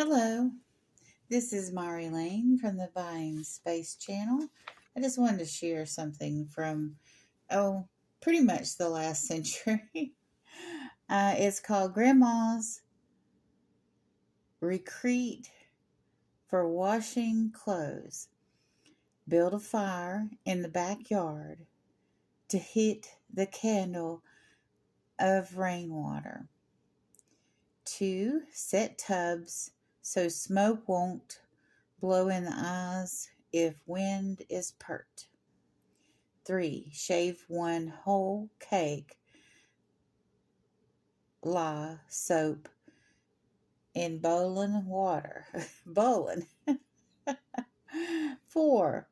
Hello, this is Mari Lane from the Buying Space channel. I just wanted to share something from, oh, pretty much the last century. It's called Grandma's Receipt for Washing Clothes. Build a fire in the backyard to heat the candle of rainwater. 2. Set tubs so smoke won't blow in the eyes if wind is pert. 3. Shave one whole cake lye soap in boiling water. Boiling. 4.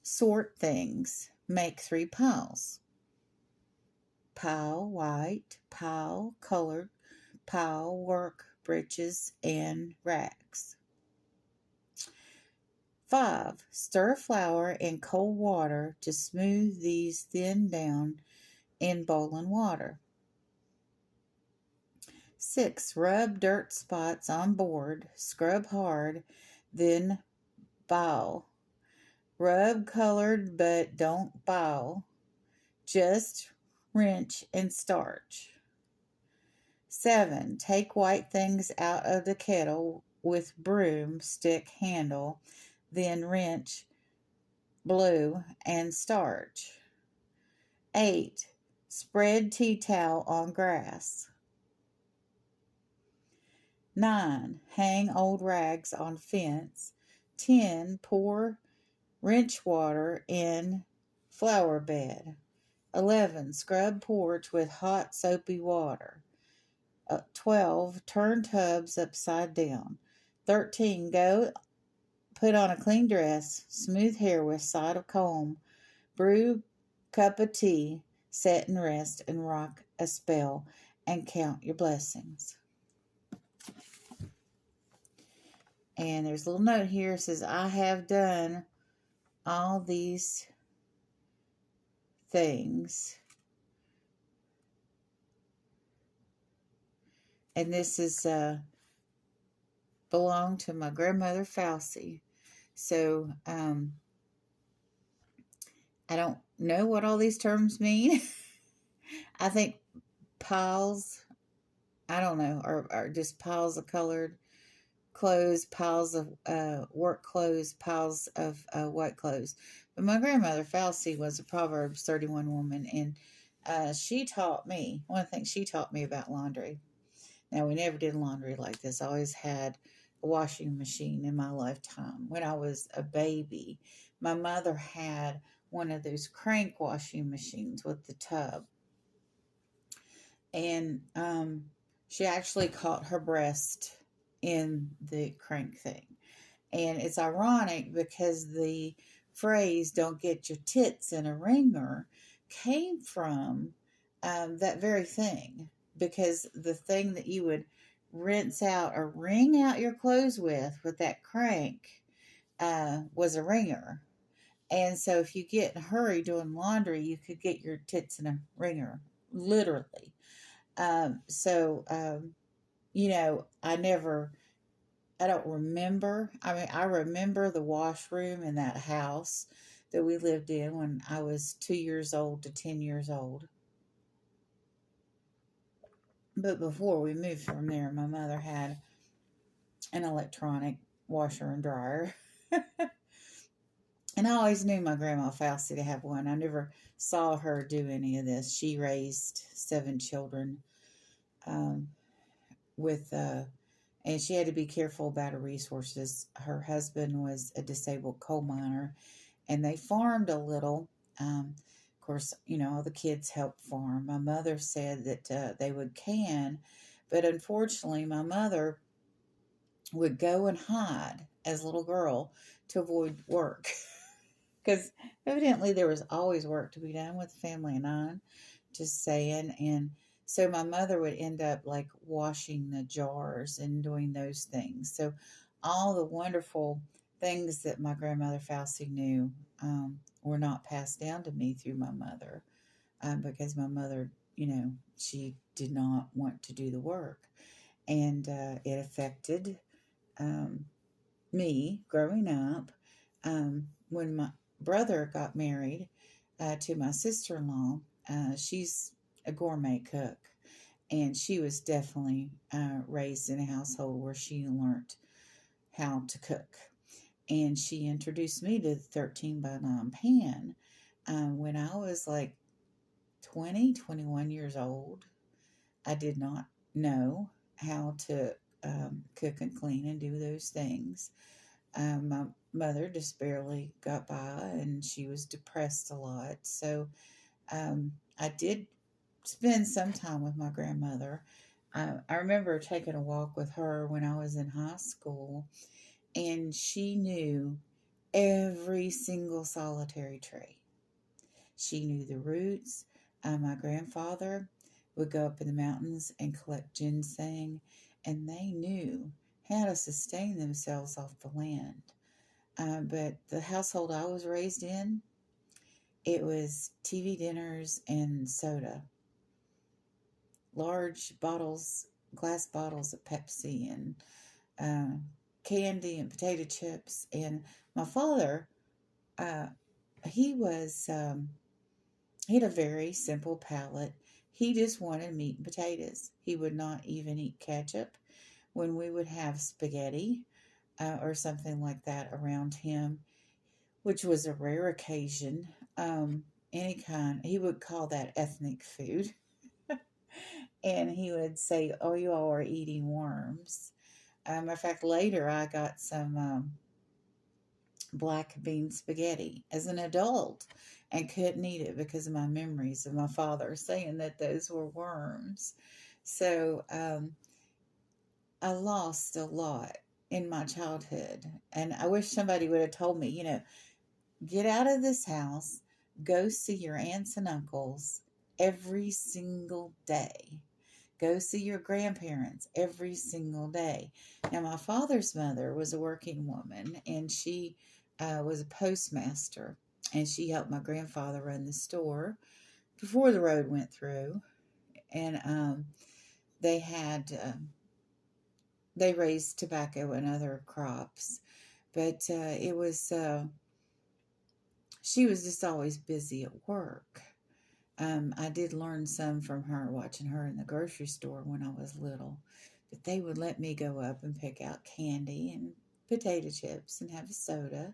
Sort things. Make 3 piles. Pile white, pile colored, pile work breeches and rags. 5. Stir flour in cold water to smooth these thin down in boiling water. 6. Rub dirt spots on board, scrub hard, then bile. Rub colored but don't bile. Just wrench and starch. 7. Take white things out of the kettle with broomstick handle, then wrench, blue, and starch. 8. Spread tea towel on grass. 9. Hang old rags on fence. 10. Pour wrench water in flower bed. 11. Scrub porch with hot soapy water. 12. Turn tubs upside down. 13. Go put on a clean dress, smooth hair with side of comb, brew cup of tea, set and rest and rock a spell, and count your blessings. And there's a little note here. It says, I have done all these things. And this is belonged to my grandmother Fauci. So I don't know what all these terms mean. I think piles, I don't know, are just piles of colored clothes, piles of work clothes, piles of white clothes. But my grandmother Fauci was a Proverbs 31 woman, and she taught me, one of the things she taught me about laundry. Now, we never did laundry like this. I always had a washing machine in my lifetime. When I was a baby, my mother had one of those crank washing machines with the tub. And she actually caught her breast in the crank thing. And it's ironic because the phrase, don't get your tits in a wringer, came from that very thing. Because the thing that you would rinse out or wring out your clothes with that crank, was a wringer. And so if you get in a hurry doing laundry, you could get your tits in a wringer, literally. I don't remember. I mean, I remember the washroom in that house that we lived in when I was 2 years old to 10 years old. But before we moved from there, my mother had an electronic washer and dryer. And I always knew my grandma Fauci to have one. I never saw her do any of this. She raised 7 children and she had to be careful about her resources. Her husband was a disabled coal miner, and they farmed a little. Of course, all the kids helped farm. My mother said that they would can, but unfortunately, my mother would go and hide as a little girl to avoid work. Because evidently there was always work to be done with the family of 9, just saying. And so my mother would end up like washing the jars and doing those things. So all the wonderful things that my grandmother Fauci knew were not passed down to me through my mother, because my mother, she did not want to do the work. And it affected um, me growing up, when my brother got married to my sister in law, she's a gourmet cook. And she was definitely raised in a household where she learned how to cook. And she introduced me to the 13 by 9 pan when I was like 20, 21 years old. I did not know how to cook and clean and do those things. My mother just barely got by and she was depressed a lot. So I did spend some time with my grandmother. I remember taking a walk with her when I was in high school, and she knew every single solitary tree. She knew the roots. My grandfather would go up in the mountains and collect ginseng, and they knew how to sustain themselves off the land. But the household I was raised in, it was TV dinners and soda, large bottles, glass bottles of Pepsi, and uh, candy and potato chips. And my father, uh, he was he had a very simple palate. He just wanted meat and potatoes. He would not even eat ketchup. When we would have spaghetti or something like that around him, which was a rare occasion, any kind, he would call that ethnic food. And he would say, "Oh, you all are eating worms." Matter of fact, later I got some black bean spaghetti as an adult and couldn't eat it because of my memories of my father saying that those were worms. So I lost a lot in my childhood. And I wish somebody would have told me, get out of this house, go see your aunts and uncles every single day. Go see your grandparents every single day. Now, my father's mother was a working woman, and she was a postmaster, and she helped my grandfather run the store before the road went through. And they had they raised tobacco and other crops, but it was she was just always busy at work. I did learn some from her watching her in the grocery store when I was little. But they would let me go up and pick out candy and potato chips and have a soda.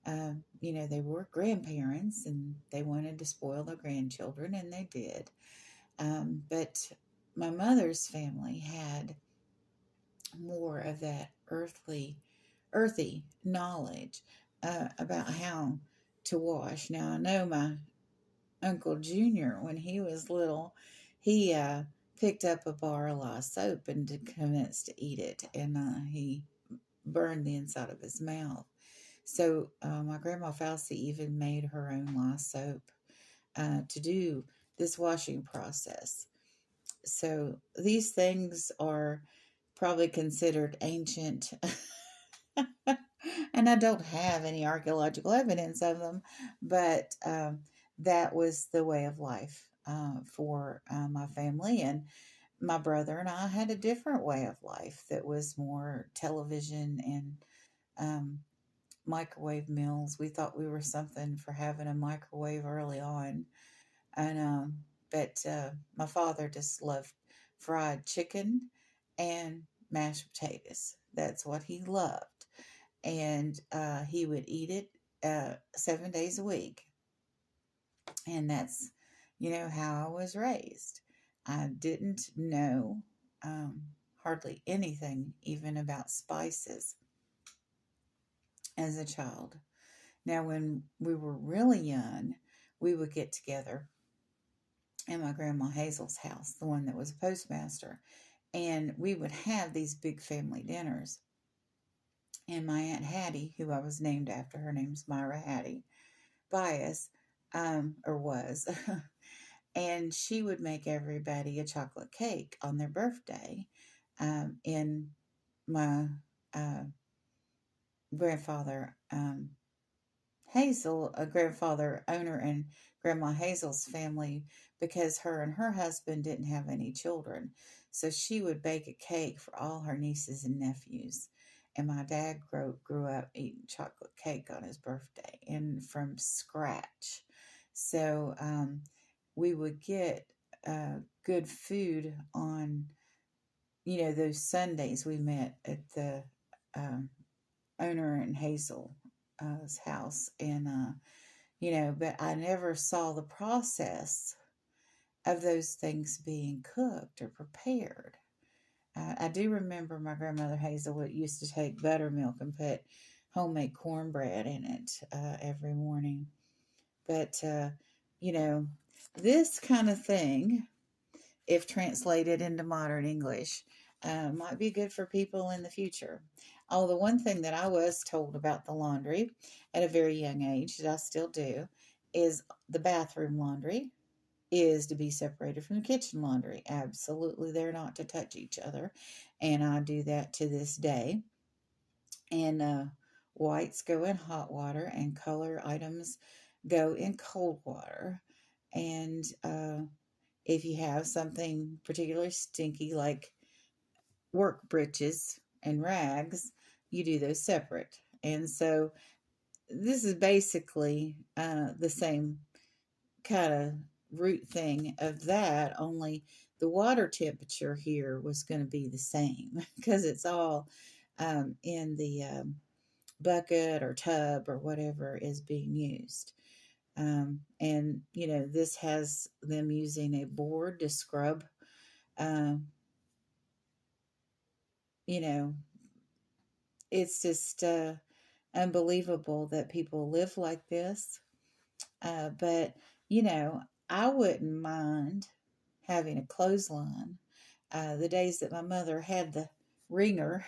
They were grandparents and they wanted to spoil their grandchildren, and they did. But my mother's family had more of that earthy knowledge about how to wash. Now, I know my Uncle Junior, when he was little, he picked up a bar of lye soap and commenced to eat it, and he burned the inside of his mouth. So my grandma Fauci even made her own lye soap to do this washing process. So these things are probably considered ancient. And I don't have any archaeological evidence of them, but that was the way of life for my family. And my brother and I had a different way of life that was more television and um, microwave meals. We thought we were something for having a microwave early on. And but my father just loved fried chicken and mashed potatoes. That's what he loved, and he would eat it 7 days a week. And that's, how I was raised. I didn't know hardly anything even about spices as a child. Now, when we were really young, we would get together in my grandma Hazel's house, the one that was a postmaster, and we would have these big family dinners. And my Aunt Hattie, who I was named after, her name's Myra Hattie Bias, or was, and she would make everybody a chocolate cake on their birthday. In my uh, grandfather Hazel, a grandfather owner, and Grandma Hazel's family, because her and her husband didn't have any children. So she would bake a cake for all her nieces and nephews. And my dad grew up eating chocolate cake on his birthday and from scratch. So we would get good food on, those Sundays. We met at the um, owner and Hazel's house. And, but I never saw the process of those things being cooked or prepared. I do remember my grandmother Hazel used to take buttermilk and put homemade cornbread in it every morning. But, you know, this kind of thing, if translated into modern English, might be good for people in the future. Oh, the one thing that I was told about the laundry at a very young age that I still do is the bathroom laundry is to be separated from the kitchen laundry. Absolutely, they're not to touch each other. And I do that to this day. And whites go in hot water, and color items go in cold water. And if you have something particularly stinky like work breeches and rags, you do those separate. And so this is basically the same kind of root thing of that, only the water temperature here was going to be the same because it's all in the bucket or tub or whatever is being used. And, this has them using a board to scrub, um, you know, it's just unbelievable that people live like this. But, you know, I wouldn't mind having a clothesline. The days that my mother had the ringer,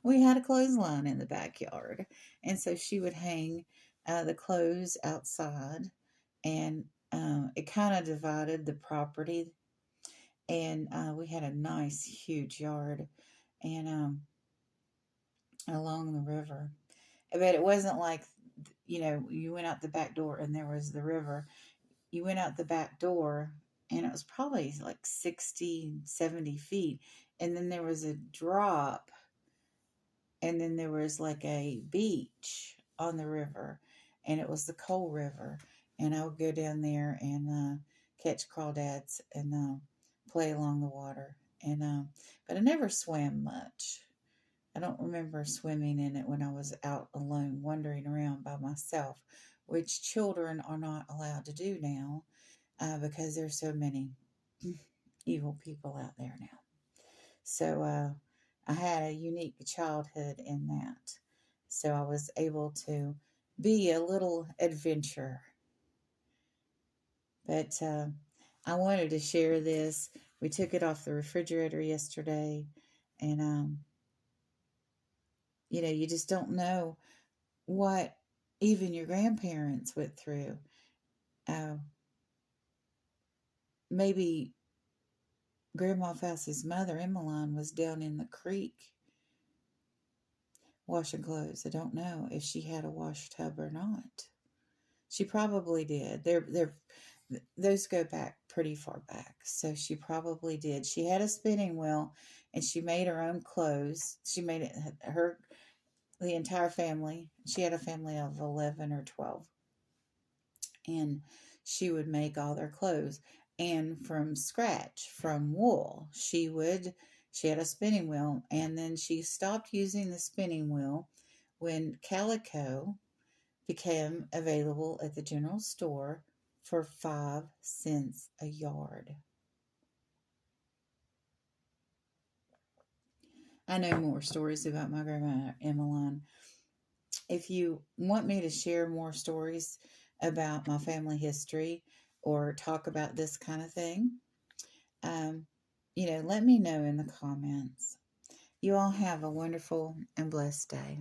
we had a clothesline in the backyard. And so she would hang the clothes outside, and it kind of divided the property. And we had a nice, huge yard and along the river. But it wasn't like, you went out the back door and there was the river. You went out the back door and it was probably like 60, 70 feet. And then there was a drop, and then there was like a beach on the river, and it was the Coal River. And I would go down there and catch crawdads and play along the water. And but I never swam much. I don't remember swimming in it when I was out alone, wandering around by myself, which children are not allowed to do now because there's so many evil people out there now. So I had a unique childhood in that. So I was able to be a little adventurer. But I wanted to share this. We took it off the refrigerator yesterday, and you just don't know what even your grandparents went through. Uh, Maybe Grandma Faustie's mother, Emmeline, was down in the creek washing clothes. I don't know if she had a wash tub or not. She probably did. Those go back pretty far back, so she probably did. She had a spinning wheel, and she made her own clothes. She made it the entire family. She had a family of 11 or 12, and she would make all their clothes. And from scratch, from wool, she had a spinning wheel, and then she stopped using the spinning wheel when calico became available at the general store for 5 cents a yard. I know more stories about my grandma Emmeline. If you want me to share more stories about my family history or talk about this kind of thing, let me know in the comments. You all have a wonderful and blessed day.